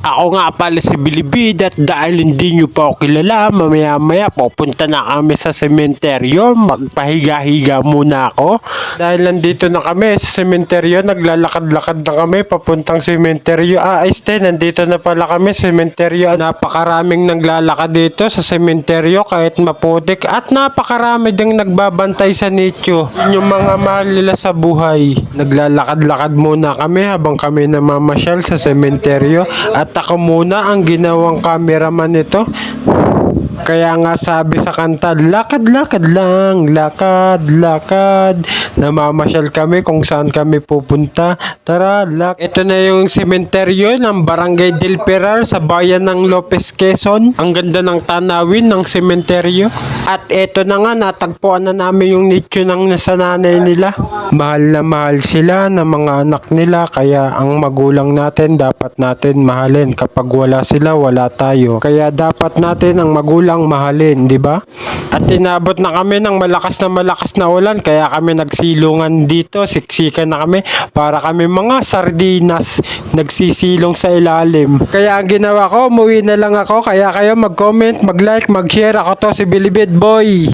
Ako nga pala si Bilibid at dahil hindi nyo pa ako kilala, mamaya pupunta na kami sa sementeryo. Magpahiga-higa muna ako. Dahil nandito na kami sa sementeryo, naglalakad-lakad na kami papuntang sementeryo. Nandito na pala kami sa sementeryo. Napakaraming naglalakad dito sa sementeryo kahit maputik at napakarami ding nagbabantay sa nicho. Yung mga mahal nila sa buhay. Naglalakad-lakad muna kami habang kami namamasyal sa sementeryo at ako muna ang ginawang cameraman nito. Kaya nga sabi sa kanta, lakad-lakad lang, lakad-lakad. Namamasyal kami kung saan kami pupunta. Tara, ito na yung sementeryo ng Barangay Del Pilar sa bayan ng Lopez, Quezon. Ang ganda ng tanawin ng sementeryo. At ito na nga, natagpuan na namin yung nicho ng nasananay nila. Mahal na mahal sila ng mga anak nila. Kaya ang magulang natin, dapat natin mahalin. Kapag wala sila, wala tayo. Kaya dapat natin ang magulang mahalin, di ba? At tinabot na kami ng malakas na ulan kaya kami nagsilungan dito, siksikan na kami para kami mga sardinas nagsisilong sa ilalim. Kaya ang ginawa ko, umuwi na lang ako, kaya kayo mag-comment, mag-like, mag-share. Ako to si Bilibid Boy.